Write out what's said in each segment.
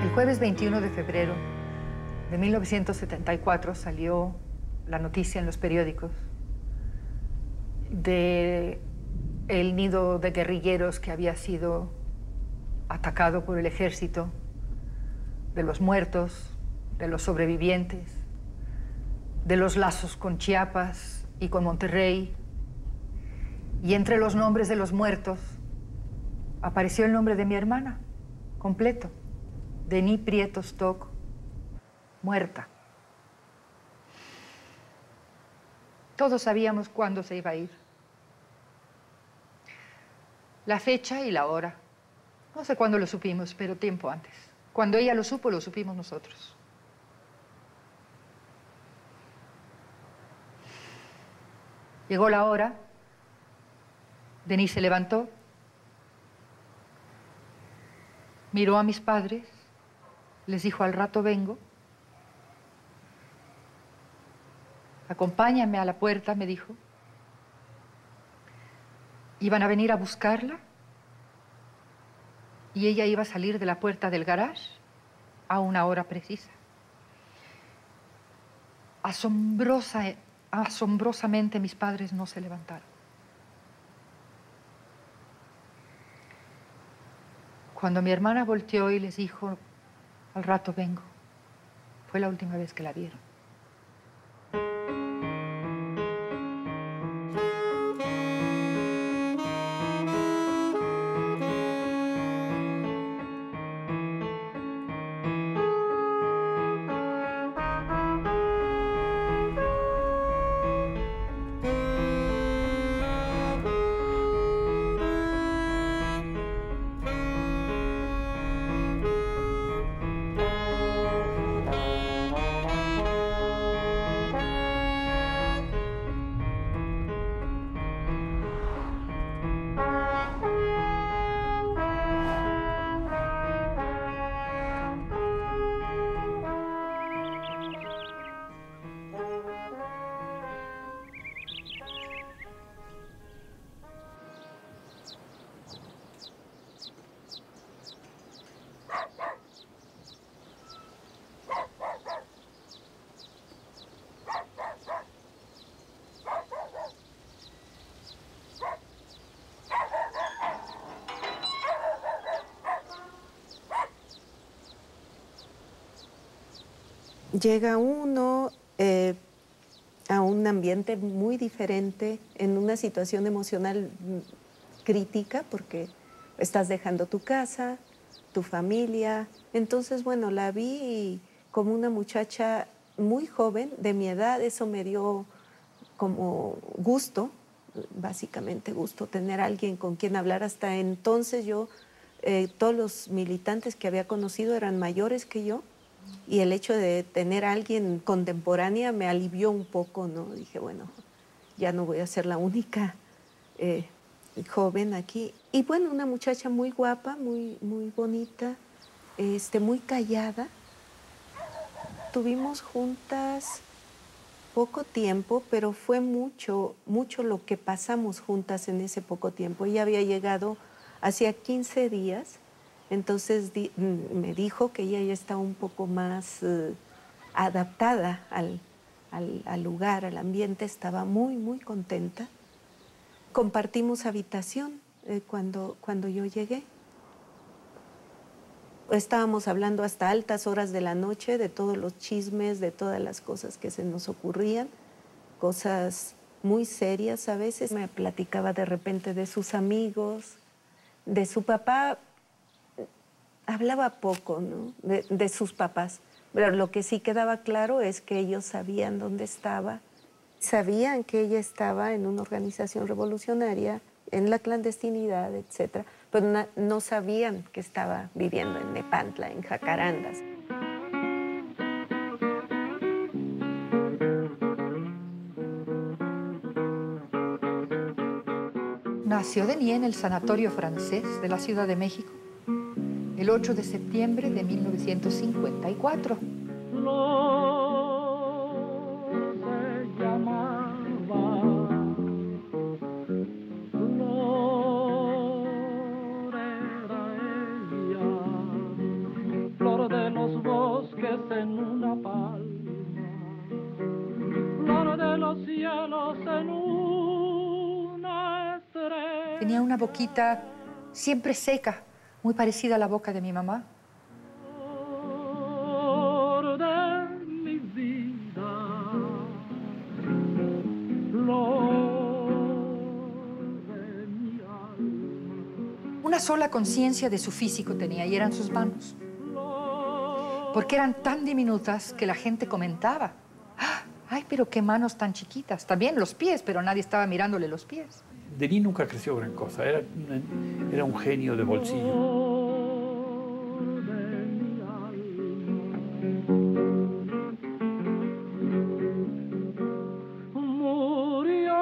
El jueves 21 de febrero de 1974 salió la noticia en los periódicos de el nido de guerrilleros que había sido atacado por el ejército, de los muertos, de los sobrevivientes, de los lazos con Chiapas y con Monterrey. Y entre los nombres de los muertos apareció el nombre de mi hermana, completo. Denis Prieto Stock, muerta. Todos sabíamos cuándo se iba a ir. La fecha y la hora. No sé cuándo lo supimos, pero tiempo antes. Cuando ella lo supo, lo supimos nosotros. Llegó la hora. Denis se levantó, miró a mis padres, les dijo: al rato vengo. Acompáñame a la puerta, me dijo. Iban a venir a buscarla y ella iba a salir de la puerta del garage a una hora precisa. Asombrosamente mis padres no se levantaron. Cuando mi hermana volteó y les dijo: al rato vengo, fue la última vez que la vieron. Llega uno a un ambiente muy diferente, en una situación emocional crítica, porque estás dejando tu casa, tu familia. Entonces, bueno, la vi como una muchacha muy joven, de mi edad. Eso me dio como gusto, básicamente gusto, tener a alguien con quien hablar. Hasta entonces yo, todos los militantes que había conocido eran mayores que yo. Y el hecho de tener a alguien contemporánea me alivió un poco, ¿no? Dije, bueno, ya no voy a ser la única joven aquí. Y bueno, una muchacha muy guapa, muy bonita, muy callada. Tuvimos juntas poco tiempo, pero fue mucho lo que pasamos juntas en ese poco tiempo. Ella había llegado hacía 15 días. Entonces me dijo que ella ya estaba un poco más adaptada al lugar, al ambiente. Estaba muy contenta. Compartimos habitación cuando yo llegué. Estábamos hablando hasta altas horas de la noche de todos los chismes, de todas las cosas que se nos ocurrían, cosas muy serias a veces. Me platicaba de repente de sus amigos, de su papá. Hablaba poco, ¿no? De sus papás. Pero lo que sí quedaba claro es que ellos sabían dónde estaba. Sabían que ella estaba en una organización revolucionaria, en la clandestinidad, etc. Pero no sabían que estaba viviendo en Nepantla, en Jacarandas. Nació Denis en el Sanatorio Francés de la Ciudad de México el 8 de septiembre de 1954. Se llamaba Flor, era ella, flor de los bosques en una palma, flor de los cielos en una estrella. Tenía una boquita siempre seca, muy parecida a la boca de mi mamá. Flor de mi vida, flor de mi alma. Una sola conciencia de su físico tenía y eran sus manos. Porque eran tan diminutas que la gente comentaba. ¡Ah! ¡Ay, pero qué manos tan chiquitas! También los pies, pero nadie estaba mirándole los pies. Denis nunca creció gran cosa, era un genio de bolsillo. Murió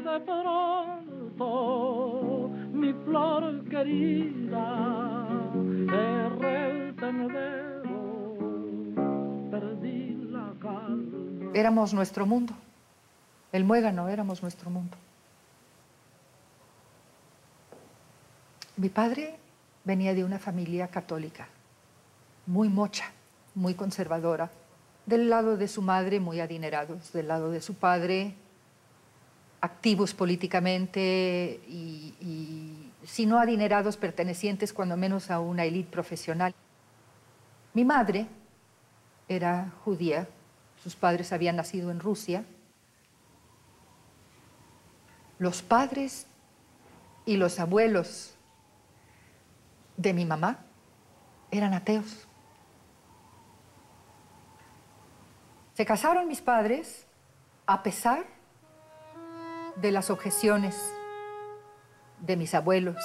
de pronto mi flor querida, erré el sendero, perdí la calma. Éramos nuestro mundo. El muégano éramos nuestro mundo. Mi padre venía de una familia católica, muy mocha, muy conservadora. Del lado de su madre, muy adinerados. Del lado de su padre, activos políticamente y si no adinerados, pertenecientes cuando menos a una élite profesional. Mi madre era judía, sus padres habían nacido en Rusia. Los padres y los abuelos de mi mamá eran ateos. Se casaron mis padres a pesar de las objeciones de mis abuelos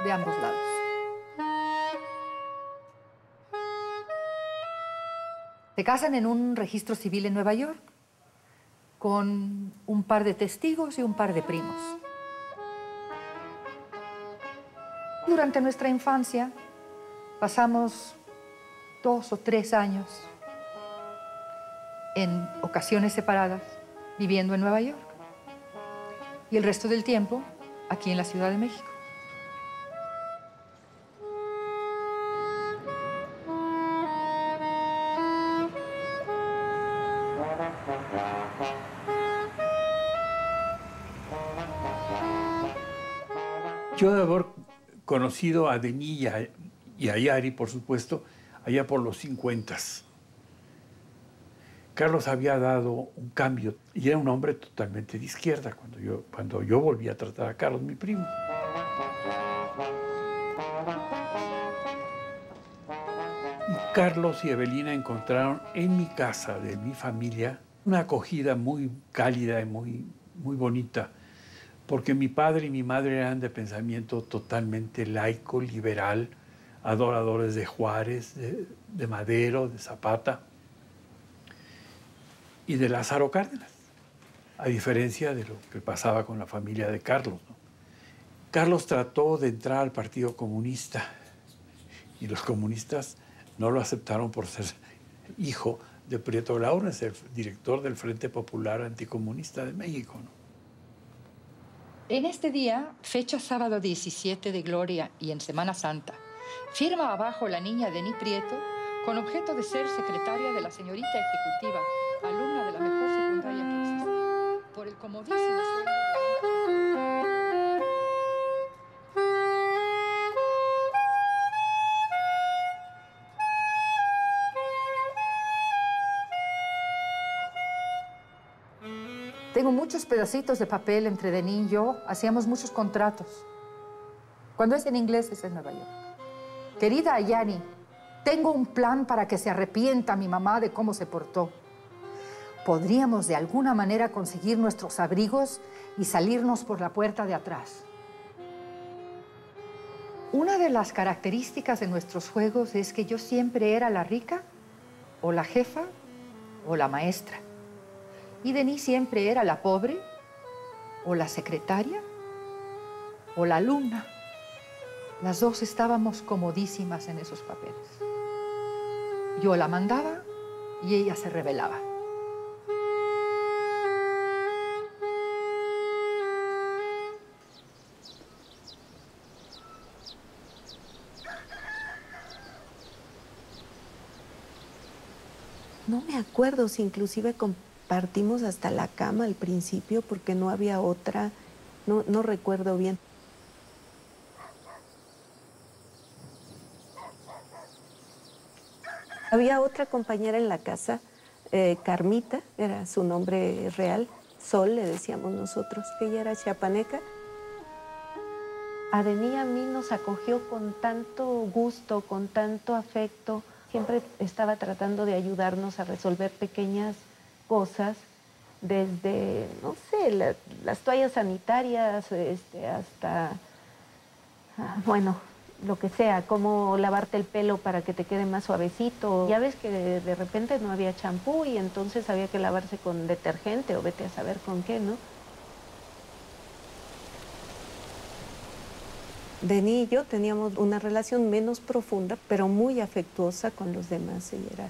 de ambos lados. Se casan en un registro civil en Nueva York con un par de testigos y un par de primos. Durante nuestra infancia pasamos 2 o 3 años en ocasiones separadas viviendo en Nueva York y el resto del tiempo aquí en la Ciudad de México. Yo de haber conocido a Denis y a Yari, por supuesto, allá por los 50. Carlos había dado un cambio y era un hombre totalmente de izquierda cuando yo volví a tratar a Carlos, mi primo. Y Carlos y Evelina encontraron en mi casa, de mi familia, una acogida muy cálida y muy bonita, porque mi padre y mi madre eran de pensamiento totalmente laico, liberal, adoradores de Juárez, de Madero, de Zapata y de Lázaro Cárdenas, a diferencia de lo que pasaba con la familia de Carlos, ¿no? Carlos trató de entrar al Partido Comunista y los comunistas no lo aceptaron por ser hijo de Prieto Laurens, el director del Frente Popular Anticomunista de México, ¿no? En este día, fecha sábado 17 de Gloria y en Semana Santa, firma abajo la niña Denis Prieto con objeto de ser secretaria de la señorita ejecutiva, alumna de la mejor secundaria que existe, por el comodísimo sueldo de Tengo muchos pedacitos de papel entre Denis y yo. Hacíamos muchos contratos. Cuando es en inglés es en Nueva York. Querida Ayani, tengo un plan para que se arrepienta mi mamá de cómo se portó. Podríamos de alguna manera conseguir nuestros abrigos y salirnos por la puerta de atrás. Una de las características de nuestros juegos es que yo siempre era la rica, o la jefa, o la maestra. Y Denis siempre era la pobre, o la secretaria, o la alumna. Las dos estábamos comodísimas en esos papeles. Yo la mandaba y ella se rebelaba. No me acuerdo si inclusive compartimos hasta la cama al principio porque no había otra, no recuerdo bien. Había otra compañera en la casa, Carmita, era su nombre real, Sol le decíamos nosotros, que ella era chiapaneca. A Denis y a mí nos acogió con tanto gusto, con tanto afecto. Siempre estaba tratando de ayudarnos a resolver pequeñas cosas, desde, no sé, las toallas sanitarias hasta, bueno, lo que sea, cómo lavarte el pelo para que te quede más suavecito. Ya ves que de repente no había champú y entonces había que lavarse con detergente o vete a saber con qué, ¿no? Denis y yo teníamos una relación menos profunda, pero muy afectuosa con los demás. Ella era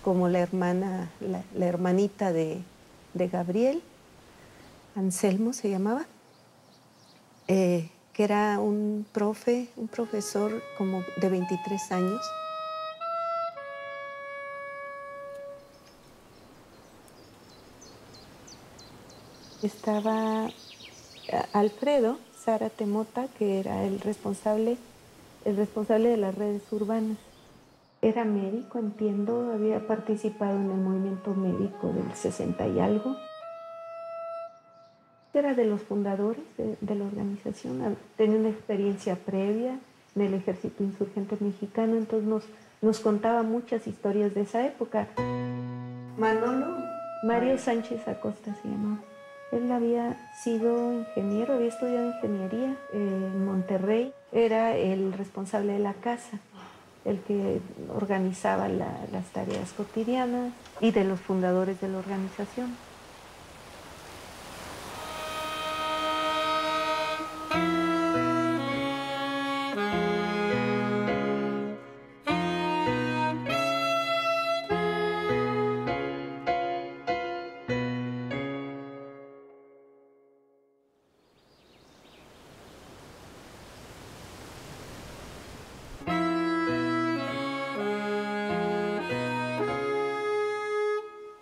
como la hermana, la hermanita de Gabriel, Anselmo se llamaba, que era un profesor como de 23 años. Estaba Alfredo Zárate Mota, que era el responsable de las redes urbanas. Era médico, entiendo, había participado en el movimiento médico del 60 y algo. Era de los fundadores de la organización, tenía una experiencia previa en el ejército insurgente mexicano, entonces nos contaba muchas historias de esa época. Mario Sánchez Acosta se llamaba. Él había sido ingeniero, había estudiado ingeniería en Monterrey. Era el responsable de la casa, el que organizaba las tareas cotidianas y de los fundadores de la organización.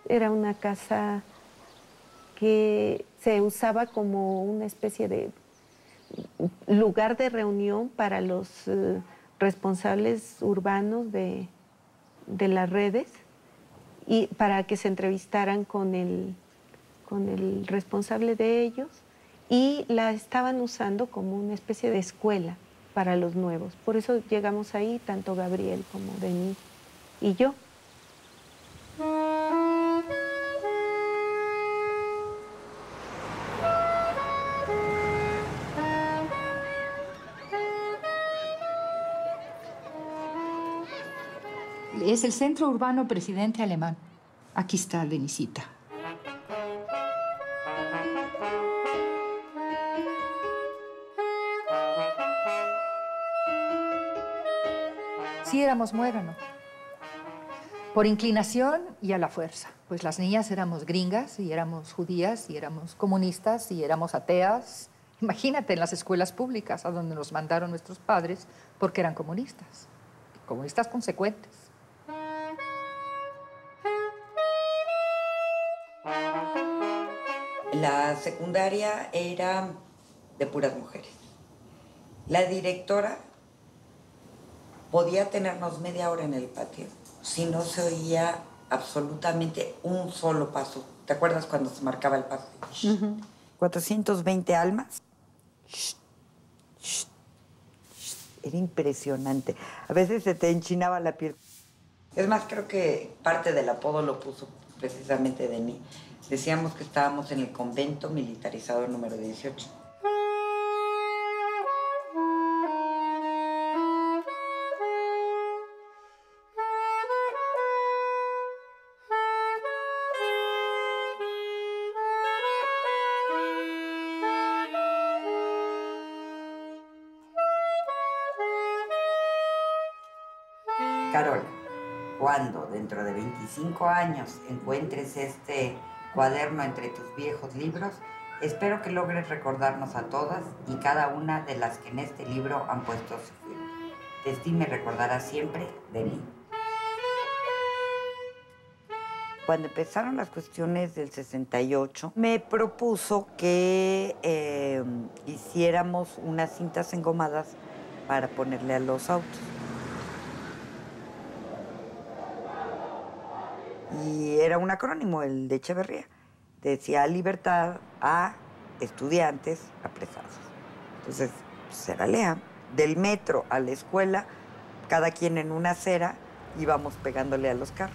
Era una casa que se usaba como una especie de lugar de reunión para los responsables urbanos de las redes y para que se entrevistaran con el responsable de ellos, y la estaban usando como una especie de escuela para los nuevos. Por eso llegamos ahí tanto Gabriel como Denis y yo. Es el Centro Urbano Presidente Alemán. Aquí está Denisita. Sí éramos muégano. Por inclinación y a la fuerza. Pues las niñas éramos gringas y éramos judías y éramos comunistas y éramos ateas. Imagínate en las escuelas públicas a donde nos mandaron nuestros padres porque eran comunistas. Comunistas consecuentes. La secundaria era de puras mujeres. La directora podía tenernos media hora en el patio si no se oía absolutamente un solo paso ¿Te acuerdas cuando se marcaba el paso? 420 almas. Era impresionante. A veces se te enchinaba la piel. Es más, creo que parte del apodo lo puso precisamente Denis. Decíamos que estábamos en el convento militarizado número 18. Carol, cuando dentro de 25 años encuentres este cuaderno entre tus viejos libros, espero que logres recordarnos a todas y cada una de las que en este libro han puesto su firma. Te estime y recordarás siempre, Denis. Cuando empezaron las cuestiones del 68, me propuso que hiciéramos unas cintas engomadas para ponerle a los autos. Y era un acrónimo, el de Echeverría. Decía libertad a estudiantes apresados. Entonces, pues era LEA. Del metro a la escuela, cada quien en una acera, íbamos pegándole a los carros.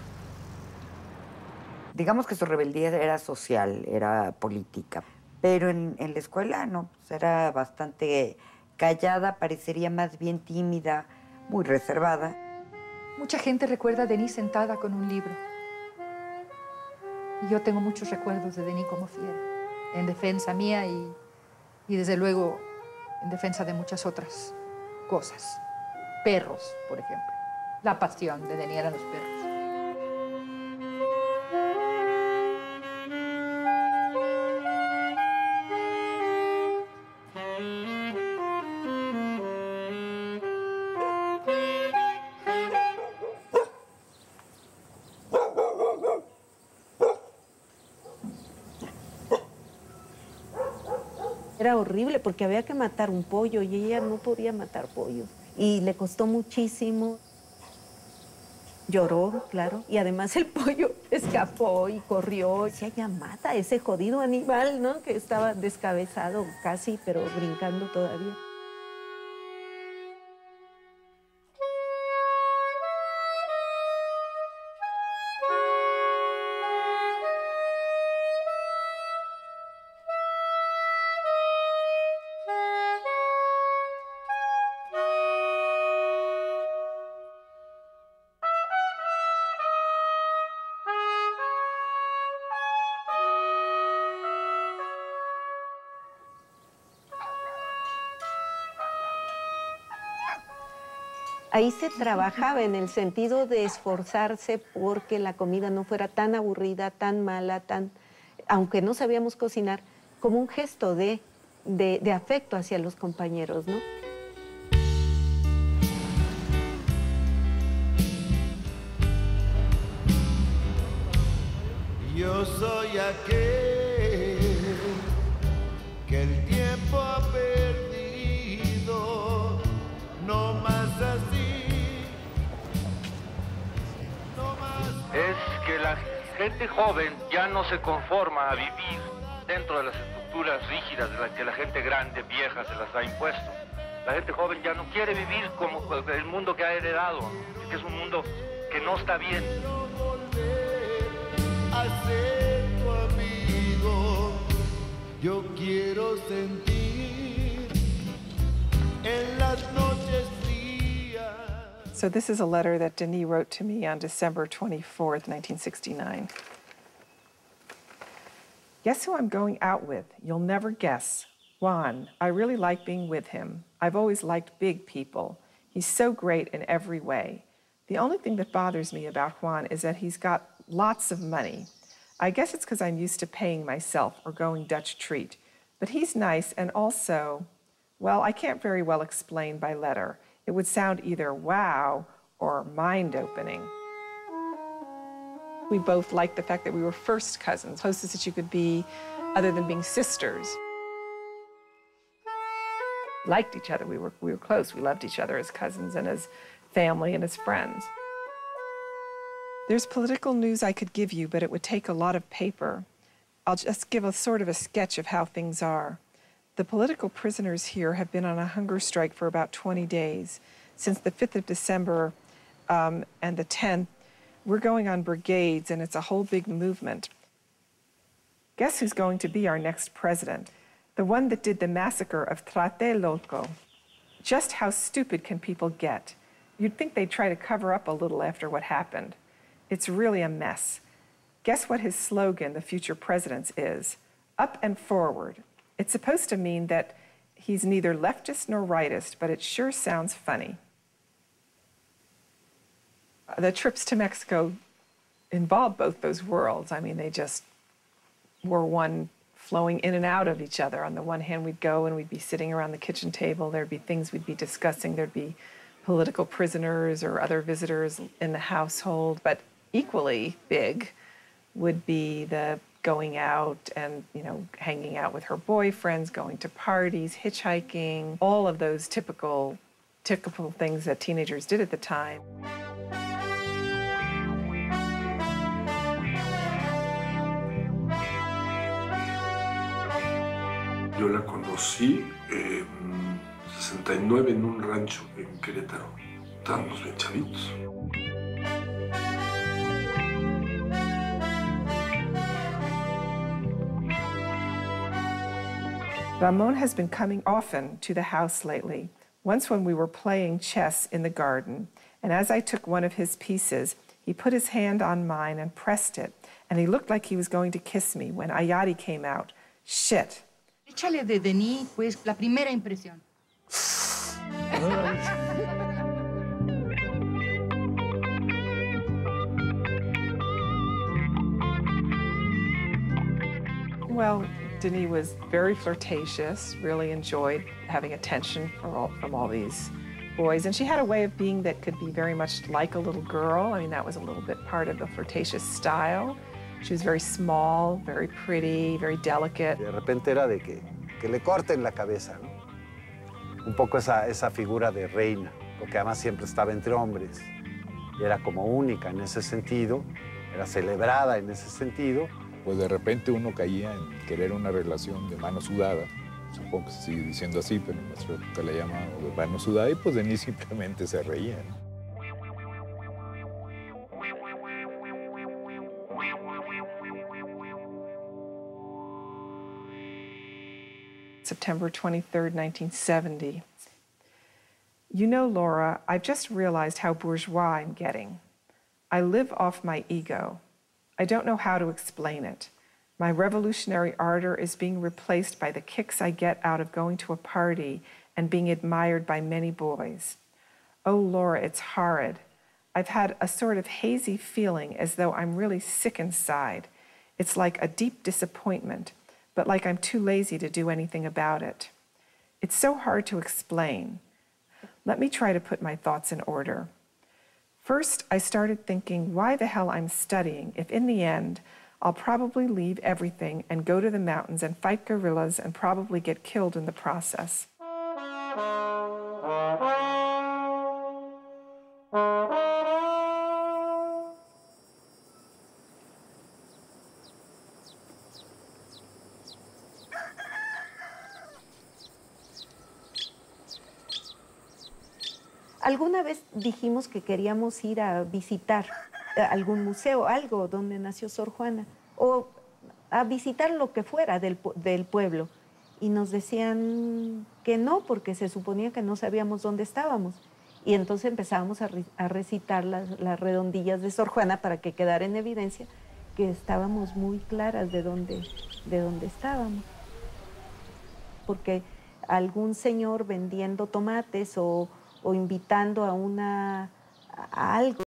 Digamos que su rebeldía era social, era política. Pero en la escuela, no, pues era bastante callada, parecería más bien tímida, muy reservada. Mucha gente recuerda a Denis sentada con un libro. Y yo tengo muchos recuerdos de Denis como fiera, en defensa mía y desde luego en defensa de muchas otras cosas. Perros, por ejemplo. La pasión de Denis eran los perros. Era horrible porque había que matar un pollo y ella no podía matar pollo. Y le costó muchísimo. Lloró, claro. Y además el pollo escapó y corrió. Decía, ya mata a ese jodido animal, ¿no? Que estaba descabezado casi, pero brincando todavía. Ahí se trabajaba en el sentido de esforzarse porque la comida no fuera tan aburrida, tan mala, aunque no sabíamos cocinar, como un gesto de afecto hacia los compañeros, ¿no? Yo soy aquel que el tiempo ha perdido, no más así, no más. Es que la gente joven ya no se conforma a vivir dentro de las estructuras rígidas de las que la gente grande, vieja, se las ha impuesto. La gente joven ya no quiere vivir como el mundo que ha heredado, que es un mundo que no está bien. A ser tu amigo, yo quiero sentir en las noches frías. So this is a letter that Denis wrote to me on December 24th, 1969. Guess who I'm going out with? You'll never guess. Juan. I really like being with him. I've always liked big people. He's so great in every way. The only thing that bothers me about Juan is that he's got lots of money. I guess it's because I'm used to paying myself or going Dutch treat. But he's nice and also, well, I can't very well explain by letter. It would sound either wow or mind-opening. We both liked the fact that we were first cousins, closest that you could be other than being sisters. Liked each other, we were close. We loved each other as cousins and as family and as friends. There's political news I could give you, but it would take a lot of paper. I'll just give a sort of a sketch of how things are. The political prisoners here have been on a hunger strike for about 20 days. Since the 5th of December and the 10th, we're going on brigades, and it's a whole big movement. Guess who's going to be our next president? The one that did the massacre of Tlatelolco. Just how stupid can people get? You'd think they'd try to cover up a little after what happened. It's really a mess. Guess what his slogan, the future president's, is? Up and forward. It's supposed to mean that he's neither leftist nor rightist, but it sure sounds funny. The trips to Mexico involved both those worlds. I mean, they just were one flowing in and out of each other. On the one hand, we'd go and we'd be sitting around the kitchen table. There'd be things we'd be discussing. There'd be political prisoners or other visitors in the household. But equally big would be the going out and, you know, hanging out with her boyfriends, going to parties, hitchhiking, all of those typical things that teenagers did at the time. Yo la conocí en 69 en un rancho en Querétaro. Estábamos bien chavitos. Ramon has been coming often to the house lately. Once when we were playing chess in the garden, and as I took one of his pieces, he put his hand on mine and pressed it, and he looked like he was going to kiss me when Ayari came out. Shit. Échale de Denis, pues, la primera impresión. Well, Denis was very flirtatious, really enjoyed having attention from all these boys. And she had a way of being that could be very much like a little girl. I mean, that was a little bit part of the flirtatious style. She was very small, very pretty, very delicate. De repente era de que le corten la cabeza, ¿no? Un poco esa figura de reina, porque además siempre estaba entre hombres. Y era como única en ese sentido, era celebrada en ese sentido. Pues de repente uno caía en querer una relación de mano sudada. Supongo que se sigue diciendo así, pero en nuestra época la llamábamos de mano sudada, y pues Denis simplemente se reía, ¿no? September 23rd, 1970. You know, Laura, I've just realized how bourgeois I'm getting. I live off my ego. I don't know how to explain it. My revolutionary ardor is being replaced by the kicks I get out of going to a party and being admired by many boys. Oh, Laura, it's horrid. I've had a sort of hazy feeling as though I'm really sick inside. It's like a deep disappointment, but like I'm too lazy to do anything about it. It's so hard to explain. Let me try to put my thoughts in order. First, I started thinking why the hell I'm studying if in the end I'll probably leave everything and go to the mountains and fight guerrillas and probably get killed in the process. Alguna vez dijimos que queríamos ir a visitar algún museo, algo donde nació Sor Juana, o a visitar lo que fuera del pueblo. Y nos decían que no, porque se suponía que no sabíamos dónde estábamos. Y entonces empezábamos a recitar las redondillas de Sor Juana para que quedara en evidencia que estábamos muy claras de dónde estábamos. Porque algún señor vendiendo tomates o invitando a algo